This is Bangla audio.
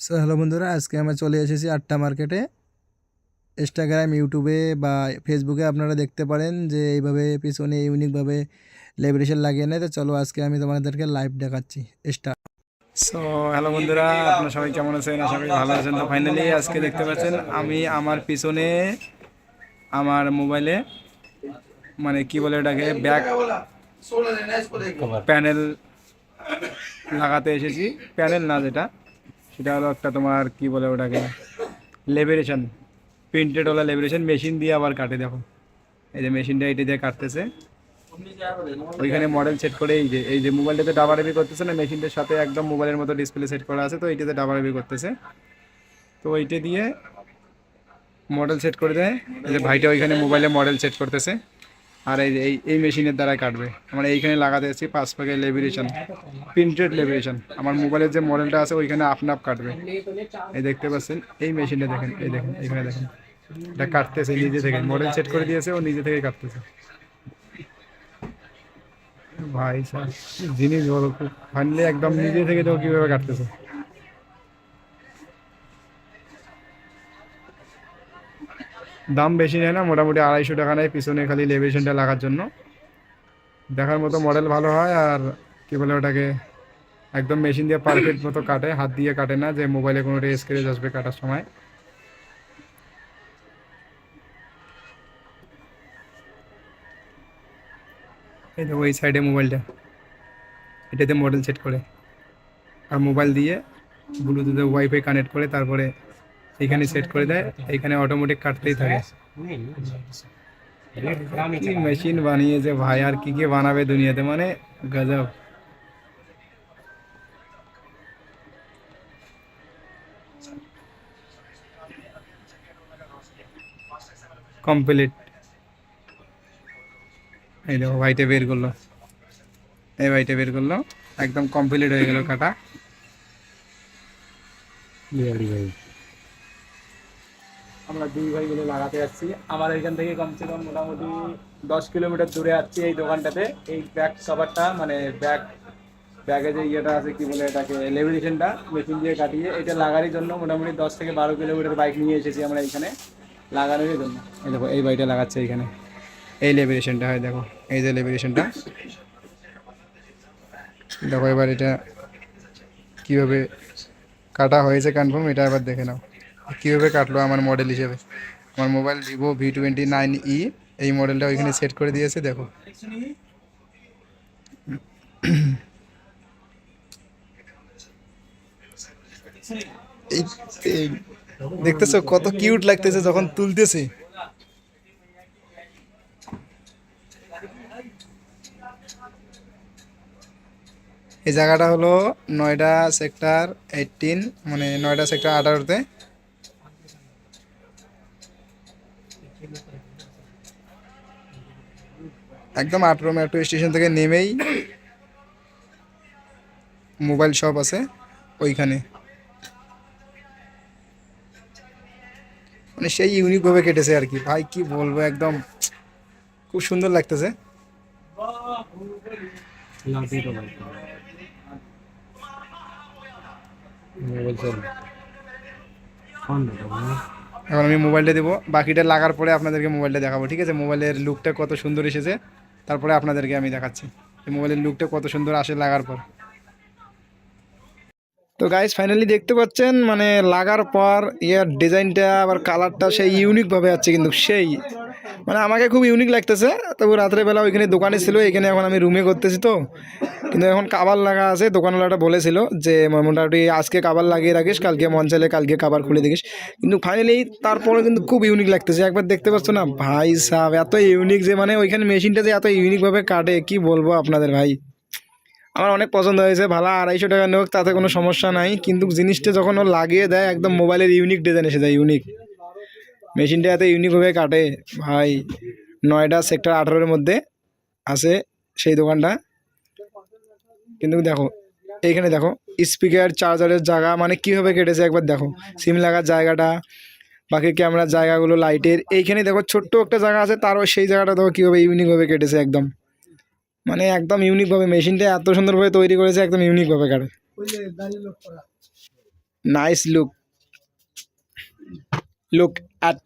সো হ্যালো বন্ধুরা, আজকে আমরা চলে এসেছি আটটা মার্কেটে। ইনস্টাগ্রাম, ইউটিউবে বা ফেসবুকে আপনারা দেখতে পারেন যে এইভাবে পিছনে ইউনিকভাবে লেমিনেশন লাগিয়ে নেয়। তো চলো আজকে আমি তোমাদেরকে লাইভ দেখাচ্ছি। স্টার্ট। সো হ্যালো বন্ধুরা, আপনারা সবাই কেমন আছেন? আশা করি ভালো আছেন। তো ফাইনালি আজকে দেখতে পাচ্ছেন আমি আমার পিছনে আমার মোবাইলে মানে কি বলে ওটাকে ব্যাক প্যানেল লাগাতে এসেছি। প্যানেল না, যেটা সেটা হলো একটা তোমার কি বলে ওটাকে lamination, printed OLA lamination machine দিয়ে আবার কাটে। দেখো এই যে মেশিনটা এটা দিয়ে কাটতেছে, ওইখানে মডেল সেট করে এই যে মোবাইলটাতে ডাবাডাবি করতেছে না, মেশিনটার সাথে একদম মোবাইলের মতো ডিসপ্লে সেট করা আছে, তো এইটাতে ডাবাডাবি করতেছে। তো এইটা দিয়ে মডেল সেট করে দেয়। এই যে ভাইটা ওইখানে মোবাইলে মডেল সেট করতেছে, আর এই মেশিনের দ্বারা কাটবে। আমরা এইখানে লাগাতে এসেছি 5 ভাগের লেমিনেশন, প্রিন্টেড লেমিনেশন। আমার মোবাইলের যে মডেলটা আছে ওইখানে আপনা আপ কাটবে। এই দেখতে পাচ্ছেন এই মেশিনটা, দেখেন এই দেখেন এখানে দেখেন, এটা কাটতেছে নিজে থেকে, মডেল সেট করে দিয়েছে, ও নিজে থেকে কাটতেছে। ভাই সাহেব জিনিস বড়, খুব ফাইনালি একদম নিজে থেকে তো কিভাবে কাটতেছে। দাম বেশি নেয় না, মোটামুটি 250 টাকা নেয় পিছনে খালি লেমিনেশনটা লাগার জন্য। দেখার মতো মডেল ভালো হয়, আর কি বলে ওটাকে একদম মেশিন দিয়ে পারফেক্ট মতো কাটে, হাত দিয়ে কাটে না যে মোবাইলে কোনো স্ক্র্যাচ আসবে কাটার সময়। এই দেখো এই সাইডে মোবাইলটা, এটাতে মডেল সেট করে আর মোবাইল দিয়ে ব্লুটুথে ওয়াইফাই কানেক্ট করে তারপরে এখানে সেট করে দেয়, এখানে অটোমেটিক কাটতেই থাকে। কি মেশিন বানিয়েছে ভাই, আর কি কি বানাবে দুনিয়াতে, মানে গজব। কমপ্লিট। এই দেখো ভাইটা বের করলো, এই ভাইটা বের করলো, একদম কমপ্লিট হয়ে গেল কাটা। আমরা দুই ভাই মিলে লাগাতে যাচ্ছি। আমার এখান থেকে কমসে কম মোটামুটি 10 কিলোমিটার দূরে যাচ্ছি এই দোকানটাতে। এই ব্যাক কভারটা মানে ব্যাগে যে ইয়েটা আছে কি বলে এটাকে লেমিনেশনটা মেশিন দিয়ে কাটিয়ে এটা লাগানোর জন্য মোটামুটি 10 থেকে 12 কিলোমিটার বাইক নিয়ে এসেছি আমরা এখানে লাগানোর জন্য। এই দেখো এই বাইকটা লাগাচ্ছে এখানে, এই লেমিনেশনটা হয় দেখো, এই যে লেমিনেশনটা দেখো। এবার এটা কীভাবে কাটা হয়েছে কনফার্ম, এটা এবার দেখে নাও কীভাবে কাটলো আমার মডেল হিসেবে। আমার মোবাইল ভিভো V29e, এই মডেলটা ওইখানে সেট করে দিয়েছে দেখো। এই এই দেখতেছো কত কিউট লাগতেছে যখন তুলতেছে। এই জায়গাটা হলো নয়ডা সেক্টর 18, মানে নয়ডা সেক্টর 18-তে। একদম 18 মেট্রো স্টেশন থেকে নেমেই মোবাইল শপ আছে ওইখানে। মানে সেই ইউনিকভাবে কেটেছে আর কি ভাই, কি বলবো, একদম খুব সুন্দর লাগতেছে। এখন আমি মোবাইলটা দেবো, বাকিটা লাগার পরে আপনাদেরকে মোবাইলটা দেখাবো, ঠিক আছে? মোবাইলের লুকটা কত সুন্দর এসেছে তারপরে আপনাদেরকে আমি দেখাচ্ছি এই মোবাইলের লুকটা কত সুন্দর আসে লাগার পর। তো গাইস ফাইনালি দেখতে পাচ্ছেন মানে লাগার পর ইয়ার ডিজাইনটা আবার কালারটা সেই ইউনিকভাবে আছে, কিন্তু সেই মানে আমাকে খুব ইউনিক লাগতেছে। তবু রাত্রেবেলা ওইখানে দোকানে ছিল, এখানে এখন আমি রুমে করতেছি তো, কিন্তু এখন কাবার লাগা আছে। দোকানওয়ালাটা বলেছিল যে মোটামুটি আজকে কাবার লাগিয়ে রাখিস, কালকে মন চাইলে কালকে কাবার খুলে দেখিস। কিন্তু ফাইনালি তারপরে কিন্তু খুব ইউনিক লাগতেছে, একবার দেখতে পাচ্ছ না ভাই সাহেব, এত ইউনিক যে মানে ওইখানে মেশিনটা যে এত ইউনিকভাবে কাটে কি বলবো আপনাদের ভাই। আমার অনেক পছন্দ হয়েছে, ভালো 250 টাকা নেওক তাতে কোনো সমস্যা নাই, কিন্তু জিনিসটা যখন ও লাগিয়ে দেয় একদম মোবাইলের ইউনিক ডিজাইন এসে যায়, ইউনিক। মেশিনটা এত ইউনিকভাবে কাটে ভাই। নয়ডা সেক্টর 18-এর মধ্যে আছে সেই দোকানটা। কিন্তু দেখো এইখানে দেখো স্পিকার চার্জারের জায়গা মানে কীভাবে কেটেছে একবার দেখো, সিম লাগার জায়গাটা, বাকি ক্যামেরার জায়গাগুলো, লাইটের এইখানে দেখো ছোট্ট একটা জায়গা আছে, তারও সেই জায়গাটা দেখো কীভাবে ইউনিকভাবে কেটেছে একদম, মানে একদম ইউনিকভাবে মেশিনটা এত সুন্দরভাবে তৈরি করেছে, একদম ইউনিকভাবে কাটে। Nice look, look at